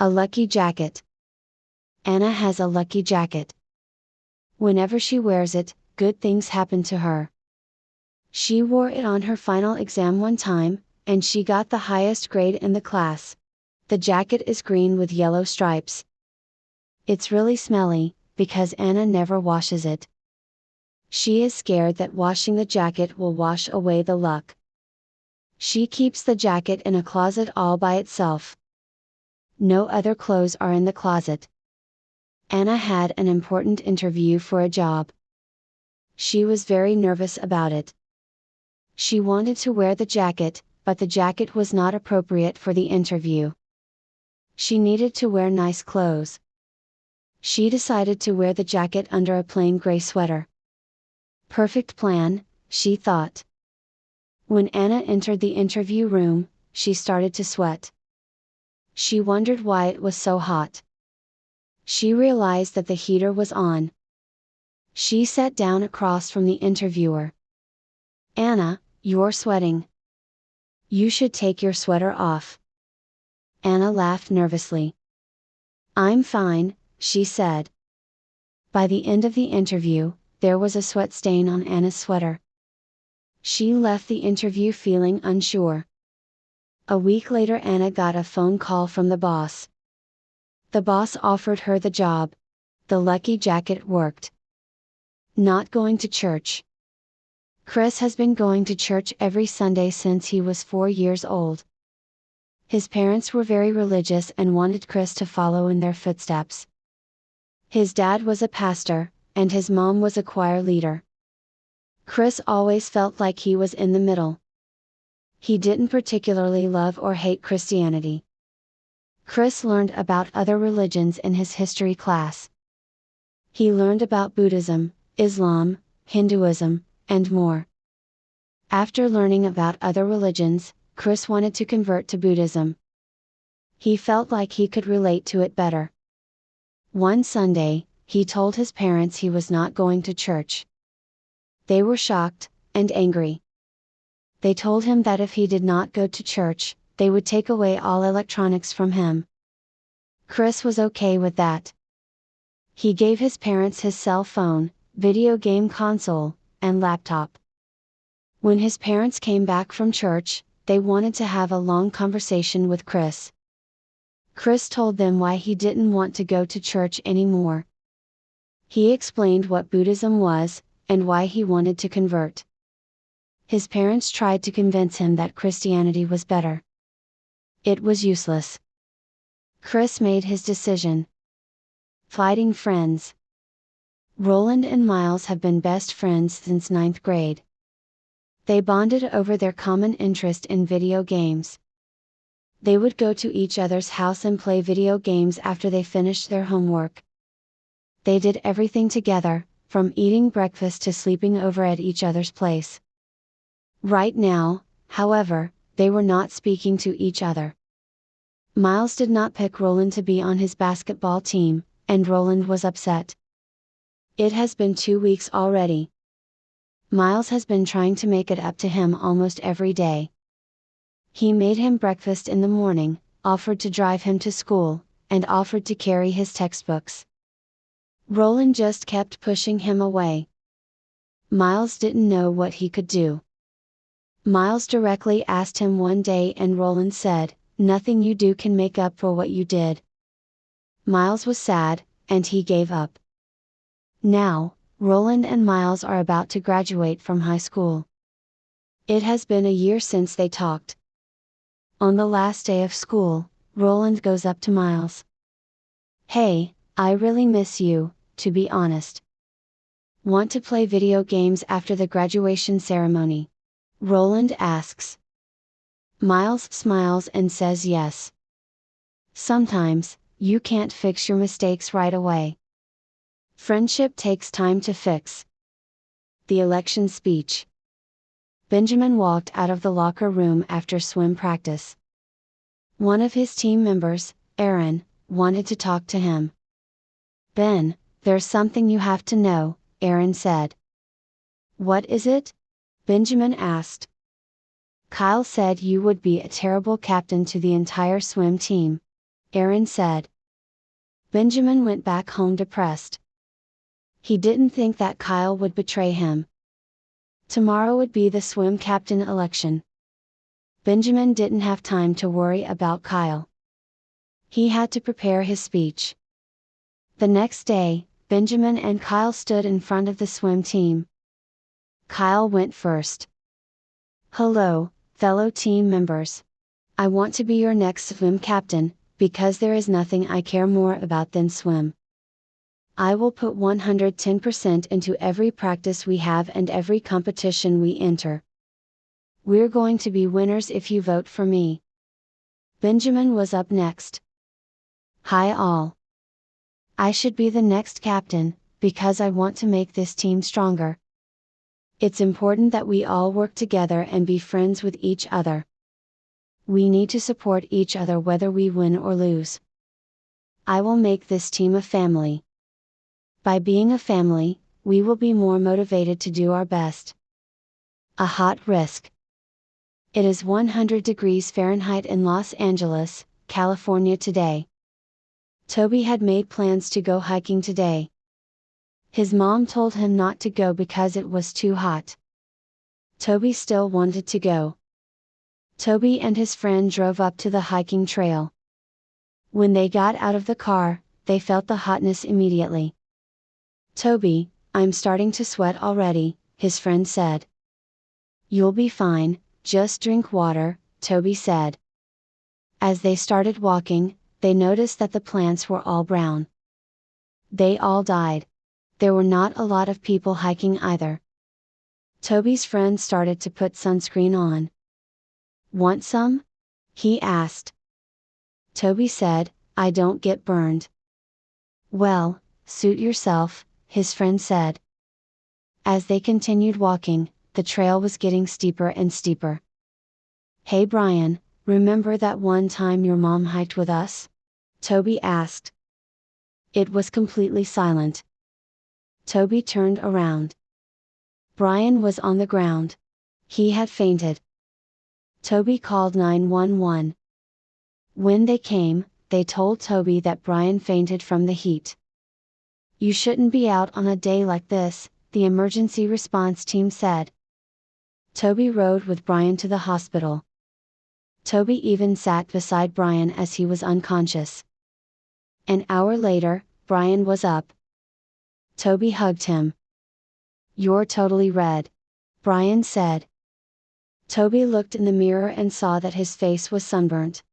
A lucky jacket. Anna has a lucky jacket. Whenever she wears it, good things happen to her. She wore it on her final exam one time, and she got the highest grade in the class. The jacket is green with yellow stripes. It's really smelly, because Anna never washes it. She is scared that washing the jacket will wash away the luck. She keeps the jacket in a closet all by itself. No other clothes are in the closet. Anna had an important interview for a job. She was very nervous about it. She wanted to wear the jacket, but the jacket was not appropriate for the interview. She needed to wear nice clothes. She decided to wear the jacket under a plain gray sweater. Perfect plan, she thought. When Anna entered the interview room, she started to sweat. She wondered why it was so hot. She realized that the heater was on. She sat down across from the interviewer. "Anna, you're sweating. You should take your sweater off." Anna laughed nervously. "I'm fine," she said. By the end of the interview, there was a sweat stain on Anna's sweater. She left the interview feeling unsure. A week later Anna got a phone call from the boss. The boss offered her the job. The lucky jacket worked. Not going to church. Chris has been going to church every Sunday since he was 4 years old. His parents were very religious and wanted Chris to follow in their footsteps. His dad was a pastor, and his mom was a choir leader. Chris always felt like he was in the middle. He didn't particularly love or hate Christianity. Chris learned about other religions in his history class. He learned about Buddhism, Islam, Hinduism, and more. After learning about other religions, Chris wanted to convert to Buddhism. He felt like he could relate to it better. One Sunday, he told his parents he was not going to church. They were shocked, and angry. They told him that if he did not go to church, they would take away all electronics from him. Chris was okay with that. He gave his parents his cell phone, video game console, and laptop. When his parents came back from church, they wanted to have a long conversation with Chris. Chris told them why he didn't want to go to church anymore. He explained what Buddhism was, and why he wanted to convert. His parents tried to convince him that Christianity was better. It was useless. Chris made his decision. Fighting friends. Roland and Miles have been best friends since 9th grade. They bonded over their common interest in video games. They would go to each other's house and play video games after they finished their homework. They did everything together, from eating breakfast to sleeping over at each other's place. Right now, however, they were not speaking to each other. Miles did not pick Roland to be on his basketball team, and Roland was upset. It has been 2 weeks already. Miles has been trying to make it up to him almost every day. He made him breakfast in the morning, offered to drive him to school, and offered to carry his textbooks. Roland just kept pushing him away. Miles didn't know what he could do. Miles directly asked him one day and Roland said, "Nothing you do can make up for what you did." Miles was sad, and he gave up. Now, Roland and Miles are about to graduate from high school. It has been a year since they talked. On the last day of school, Roland goes up to Miles. "Hey, I really miss you, to be honest. Want to play video games after the graduation ceremony?" Roland asks. Miles smiles and says yes. Sometimes, you can't fix your mistakes right away. Friendship takes time to fix. The election speech. Benjamin walked out of the locker room after swim practice. One of his team members, Aaron, wanted to talk to him. "Ben, there's something you have to know," Aaron said. "What is it?" Benjamin asked. "Kyle said you would be a terrible captain to the entire swim team. Aaron said. Benjamin went back home depressed. He didn't think that Kyle would betray him. Tomorrow would be the swim captain election. Benjamin didn't have time to worry about Kyle. He had to prepare his speech. The next day, Benjamin and Kyle stood in front of the swim team. Kyle went first. Hello, fellow team members. I want to be your next swim captain, because there is nothing I care more about than swim. I will put 110% into every practice we have and every competition we enter. We're going to be winners if you vote for me. Benjamin was up next. Hi all. I should be the next captain, because I want to make this team stronger. It's important that we all work together and be friends with each other. We need to support each other whether we win or lose. I will make this team a family. By being a family, we will be more motivated to do our best. A hot risk. It is 100 degrees Fahrenheit in Los Angeles, California today. Toby had made plans to go hiking today. His mom told him not to go because it was too hot. Toby still wanted to go. Toby and his friend drove up to the hiking trail. When they got out of the car, they felt the hotness immediately. Toby, I'm starting to sweat already, his friend said. You'll be fine, just drink water, Toby said. As they started walking, they noticed that the plants were all brown. They all died. There were not a lot of people hiking either. Toby's friend started to put sunscreen on. Want some? He asked. Toby said, I don't get burned. Well, suit yourself, his friend said. As they continued walking, the trail was getting steeper and steeper. Hey Brian, remember that one time your mom hiked with us? Toby asked. It was completely silent. Toby turned around. Brian was on the ground. He had fainted. Toby called 911. When they came, they told Toby that Brian fainted from the heat. You shouldn't be out on a day like this, the emergency response team said. Toby rode with Brian to the hospital. Toby even sat beside Brian as he was unconscious. An hour later, Brian was up. Toby hugged him. You're totally red, Brian said. Toby looked in the mirror and saw that his face was sunburnt.